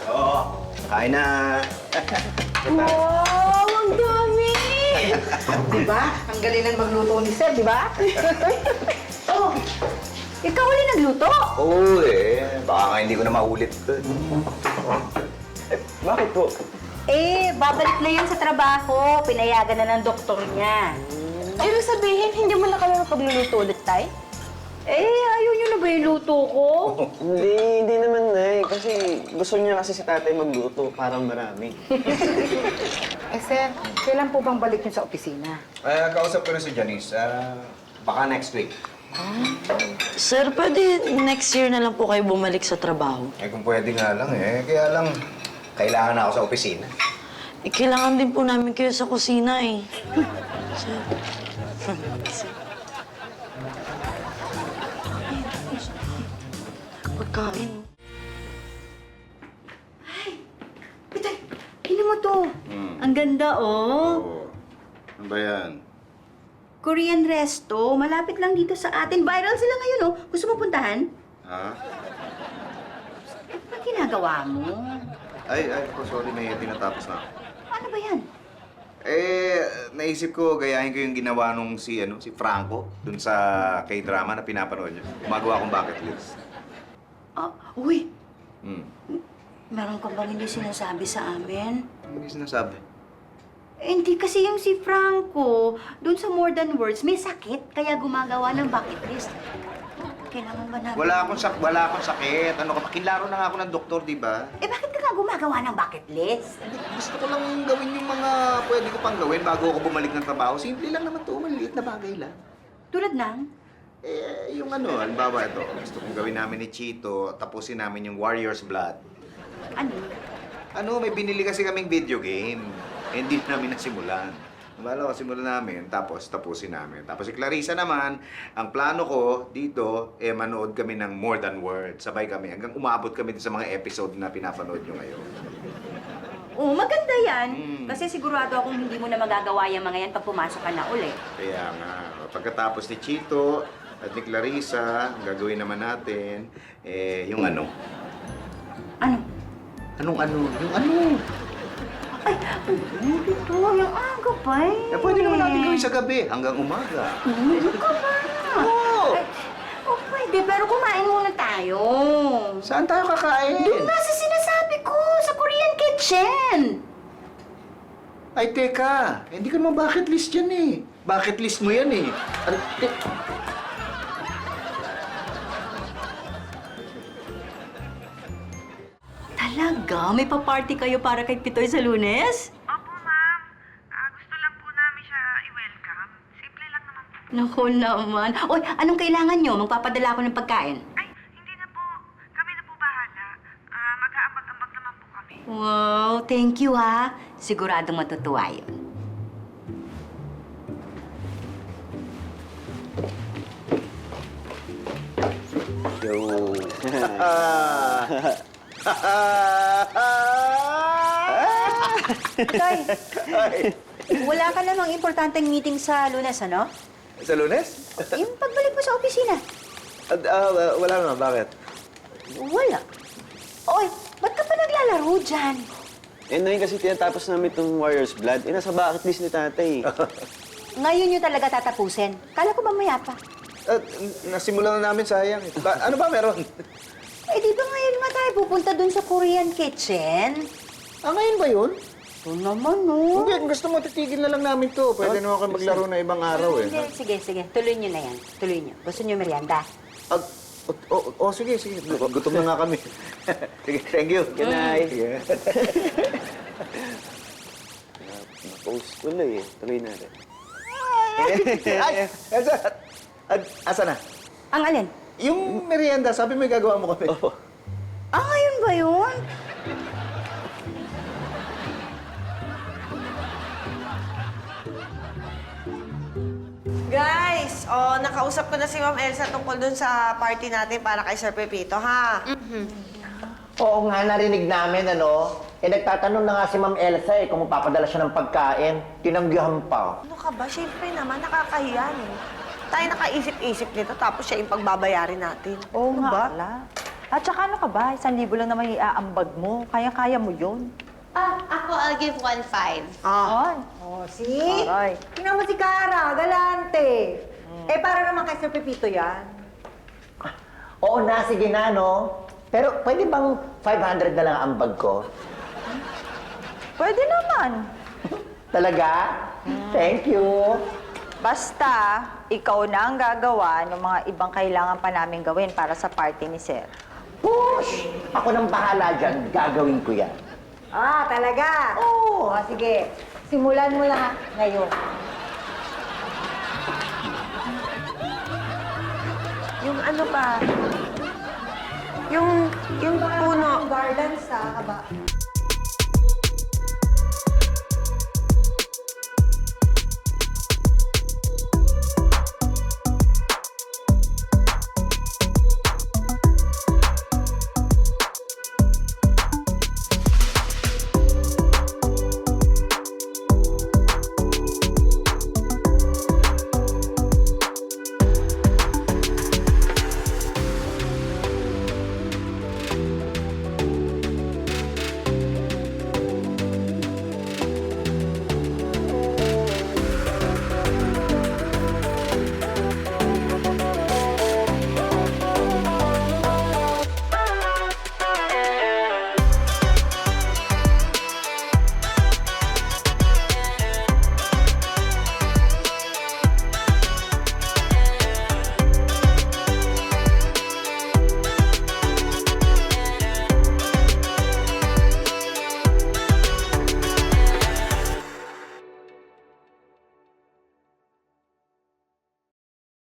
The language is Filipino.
Oo, kain na. Wow, ang dami! Diba? Ang galing ng magluto ni Sir, diba? Oh, ikaw ulit nagluto? Oo baka nga hindi ko na maulit. Bakit po? Babalik na yan sa trabaho. Pinayagan na ng doktor niya. Ibig sabihin, hindi mo na kami mapagluluto ulit, Tay? Ayaw niyo na ba yung luto ko? Hindi naman, Nay. Kasi gusto niya kasi si tatay magluto, parang marami. Sir, kailan po bang balik niyo sa opisina? Kausap ko na si Janice. Baka next week. Sir, pwede next year na lang po kayo bumalik sa trabaho. Kung pwede nga lang Kaya lang, kailangan na ako sa opisina. Kailangan din po namin kayo sa kusina Sir. Pagkain. Pitay, ano mo to? Ang ganda, oh. Ano ba yan? Korean resto. Malapit lang dito sa atin. Viral sila ngayon, oh. Gusto mo puntahan? Ha? Ano ginagawa mo? Ay, sorry, may tinatapos na ako. Ano ba yan? Naisip ko, gayahin ko yung ginawa nung si Franco, dun sa K-drama na pinapanood niya. Gumagawa akong bucket list. Uy, Hmm. meron ka bang hindi sinasabi sa amin? Ano yung sinasabi? Hindi kasi yung si Franco, dun sa More Than Words, may sakit, kaya gumagawa ng bucket list. Kailangan ba namin? Wala akong sakit. Ano ka, pakilaro na nga ako ng doktor, di ba? Bakit ka nga gumagawa ng bucket list? Gusto ko lang gawin yung mga pwede ko pang gawin bago ako bumalik ng trabaho. Simple lang naman to, maliit na bagay lang. Tulad ng? Yung halimbawa ito, gusto kong gawin namin ni Chito, tapusin namin yung Warrior's Blood. Ano? May binili kasi kaming video game. Hindi namin nasimulan. Bala ko, simulan namin, tapos tapusin namin. Tapos si Clarissa naman, ang plano ko dito, manood kami ng More Than Words. Sabay kami, hanggang umabot kami sa mga episode na pinapanood nyo ngayon. Maganda yan. Kasi sigurado akong hindi mo na magagawa yung mga yan pag pumasok ka na ulit. Kaya nga, pagkatapos ni Chito at ni Clarissa, ang gagawin naman natin, yung ano. Ano? Anong ano? Yung ano? Ay, dito. Yung aga pa Pwede naman natin gawin sa gabi, hanggang umaga. Ano ka ba? Oo! Pwede, pero kumain muna tayo. Saan tayo kakain? Doon nga sa sinasabi ko, sa Korean kitchen. Ay, teka. Hindi ko naman bucket list yan Bucket list mo yan Talaga? May pa-party kayo para kay Pitoy sa Lunes? Opo, ma'am. Gusto lang po namin siya i-welcome. Simple lang naman po. Naku naman. Oy, anong kailangan nyo? Magpapadala ako ng pagkain. Ay, hindi na po. Kami na po bahala. Mag-aambag-ambag naman po kami. Wow, thank you ha. Siguradong matutuwa yun. Yo. Pitoy, wala ka namang importanteng meeting sa Lunes, ano? Sa Lunes? Yung pagbalik mo sa opisina. Wala naman. Bakit? Wala. Oy, ba't ka pa naglalaro dyan? Nay, kasi tinatapos namin itong Warrior's Blood. Nasa bucket list ni tatay. Ngayon nyo talaga tatapusin. Kala ko mamaya pa. Nasimulan na namin, sayang. Ano ba meron? Di ba ngayon nga tayo pupunta dun sa Korean kitchen? Ngayon ba yun? Oo naman, no? Hindi, gusto mo titigil na lang namin to. Pwede naman kayo maglaro na ibang araw Hindi, sige. Tuloy nyo na yan. Tuloy nyo. Gusto nyo merienda? Sige. Gutom na nga kami. Sige, thank you. Good night. Sige. Post tuloy Tuloy natin. Ay! Asa na? Ang alin? Yung merienda, sabi mo gagawa mo kami. Ngayon ba yun? Guys, nakausap ko na si Ma'am Elsa tungkol dun sa party natin para kay Sir Pepito, ha? Oo nga, narinig namin, nagtatanong na nga si Ma'am Elsa kung mapapadala siya ng pagkain. Tinanggihan pa. Ano ka ba? Siyempre naman, nakakahiya, eh. Tayo nakaisip-isip nito, tapos siya yung pagbabayarin natin. Oo Ano nga ba? pala. At saka ano ka ba? 1,000 lang naman iaambag mo. Kaya-kaya mo yun. Ako, I'll give 1,500. Ay. Oh, see? Aray. Tingnan mo si Cara, galante. Eh, para naman kay Sir Pepito yan. Oo na, sige na, no? Pero pwede bang 500 na lang ang ambag ko? Pwede naman. Talaga? Thank you. Basta, ikaw na ang gagawa ng mga ibang kailangan pa namin gawin para sa party ni Sir. Push! Ako nang bahala dyan. Gagawin ko yan. Ah, talaga? Oo. Oh, sige. Simulan mo lang ngayon. Yung ano ba? Yung puno. Garlands, ha? Aba.